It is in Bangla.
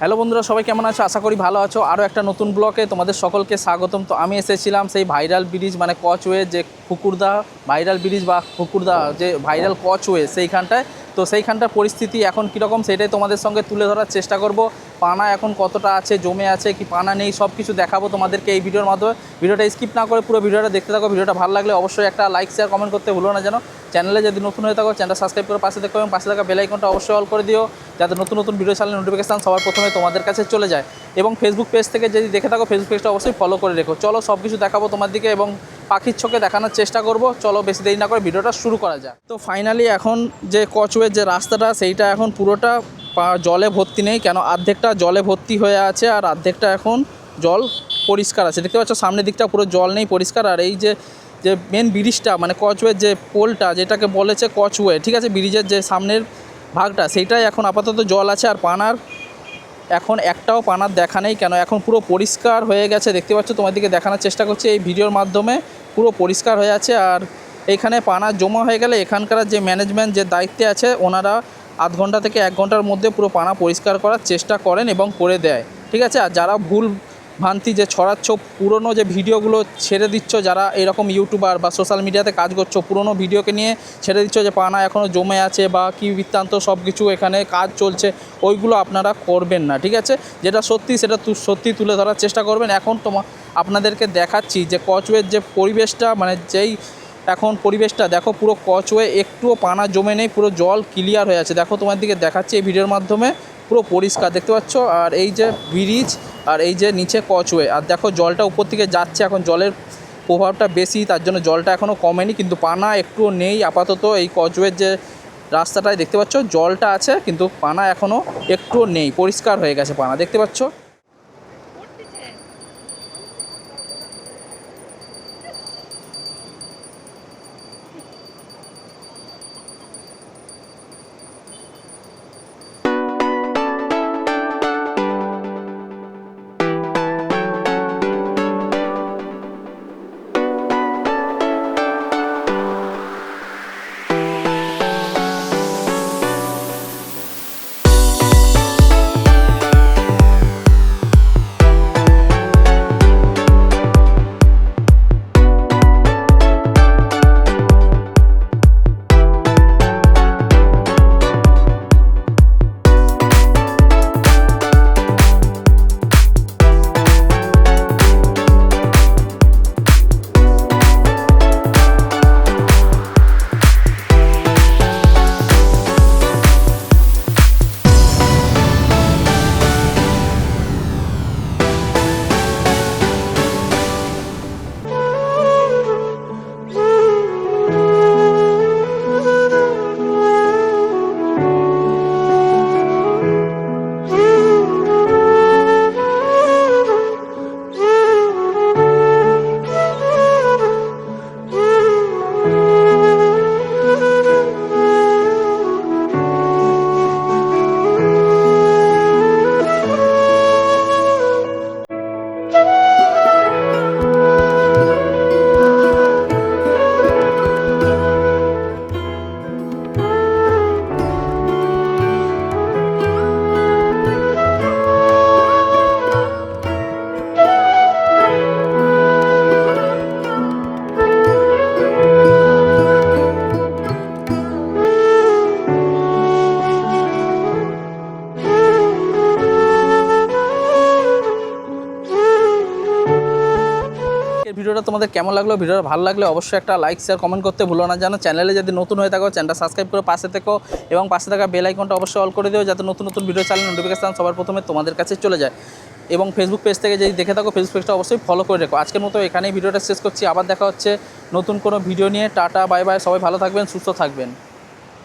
হ্যালো বন্ধুরা, সবাই কেমন আছো? আশা করি ভালো আছো। আরও একটা নতুন ব্লগে তোমাদের সকলকে স্বাগতম। তো আমি এসেছিলাম সেই ভাইরাল ব্রিজ মানে কচওয়ে, যে কুকুরদা ভাইরাল ব্রিজ বা কুকুরদা যে ভাইরাল কচওয়ে সেইখানটায়। তো সেইখানটার পরিস্থিতি এখন কীরকম সেটাই তোমাদের সঙ্গে তুলে ধরার চেষ্টা করব। পানা এখন কতটা আছে, জমে আছে কি পানা নেই, সব কিছু দেখাবো তোমাদেরকে এই ভিডিওর মাধ্যমে। ভিডিওটা স্কিপ না করে পুরো ভিডিওটা দেখতে থাকো। ভিডিওটা ভালো লাগলে অবশ্যই একটা লাইক, শেয়ার, কমেন্ট করতে ভুলো না যেন। চ্যানেলে যদি নতুন হয়ে থাকো চ্যানেলটা সাবস্ক্রাইব করে পাশে দেখো এবং পাশে থাকা বেল আইকনটা অবশ্যই অল করে দিও, যাতে নতুন নতুন ভিডিও চ্যানেল নোটিফিকেশান সবার প্রথমে তোমাদের কাছে চলে যায়। এবং ফেসবুক পেজ থেকে যদি দেখে থাকো ফেসবুক পেজটা অবশ্যই ফলো করে রেখো। চলো সব কিছু দেখাবো তোমার দিকে এবং পাখির চোখে দেখানোর চেষ্টা করব। চলো বেশি দেরি না করে ভিডিওটা শুরু করা যায়। তো ফাইনালি এখন যে কচওয়ের যে রাস্তাটা সেইটা এখন পুরোটা জলে ভর্তি নেই, কেন অর্ধেকটা জলে ভর্তি হয়ে আছে আর অর্ধেকটা এখন জল পরিষ্কার আছে। দেখতে পাচ্ছ সামনের দিকটা পুরো জল নেই, পরিষ্কার। আর এই যে মেন ব্রিজটা মানে কচওয়ের যে পোলটা যেটাকে বলেছে কচওয়ে, ঠিক আছে, ব্রিজের যে সামনের ভাগটা সেইটাই এখন আপাতত জল আছে। আর পানার এখন একটাও পানার দেখা নেই, কেন এখন পুরো পরিষ্কার হয়ে গেছে। দেখতে পাচ্ছ তোমাদেরকে দেখানোর চেষ্টা করছি এই ভিডিওর মাধ্যমে, পুরো পরিষ্কার হয়ে আছে। আর এখানে পানা জমা হয়ে গেলে এখানকার যে ম্যানেজমেন্ট যে দায়িত্বে আছে ওনারা আধ ঘন্টা থেকে 1 ঘন্টার মধ্যে পুরো পানা পরিষ্কার করার চেষ্টা করেন এবং করে দেয়, ঠিক আছে। আর যারা ভুল ভ্রান্তি যে ছড়াচ্ছ, পুরনো যে ভিডিওগুলো ছেড়ে দিচ্ছ, যারা এরকম ইউটিউবার বা সোশ্যাল মিডিয়াতে কাজ করছো, পুরনো ভিডিওকে নিয়ে ছেড়ে দিচ্ছ যে পানা এখনও জমে আছে বা কী বৃত্তান্ত সব কিছু এখানে কাজ চলছে, ওইগুলো আপনারা করবেন না, ঠিক আছে। যেটা সত্যি সেটা সত্যি তুলে ধরার চেষ্টা করবেন। এখন আপনাদেরকে দেখাচ্ছি যে কচওয়ের যে পরিবেশটা, মানে যেই এখন পরিবেশটা দেখো, পুরো কচওয়ে একটুও পানা জমে নেই, পুরো জল ক্লিয়ার হয়ে আছে। দেখো তোমার দিকে দেখাচ্ছি এই ভিডিওর মাধ্যমে, পুরো পরিষ্কার দেখতে পাচ্ছ। আর এই যে ব্রিজ আর এই যে নিচে কচওয়ে, আর দেখো জলটা উপর থেকে যাচ্ছে, এখন জলের প্রভাবটা বেশি, তার জন্য জলটা এখনও কমেনি, কিন্তু পানা একটুও নেই আপাতত। এই কচওয়ের যে রাস্তাটায় দেখতে পাচ্ছ জলটা আছে, কিন্তু পানা এখনও একটুও নেই, পরিষ্কার হয়ে গেছে পানা, দেখতে পাচ্ছ। ভিডিওটা তোমাদের কেমন লাগলো? ভিডিওটা ভালো লাগলে অবশ্যই একটা লাইক, শেয়ার, কমেন্ট করতে ভুলো না যেন। চ্যানেলে যদি নতুন হয়ে থাকো চ্যানেলটা সাবস্ক্রাইব করে পাশে থেকো এবং পাশে থাকা বেল আইকনটা অবশ্যই অল করে দিও, যাতে নতুন নতুন ভিডিও চ্যানেল নোটিফিকেশান সবার প্রথমে তোমাদের কাছে চলে যায়। এবং ফেসবুক পেজ থেকে যদি দেখে থাকো ফেসবুক পেজটা অবশ্যই ফলো করে রেখো। আজকের মতো এখানেই ভিডিওটা শেষ করছি। আবার দেখা হচ্ছে নতুন কোনো ভিডিও নিয়ে। টাটা, বাই বাই, সবাই ভালো থাকবেন, সুস্থ থাকবেন।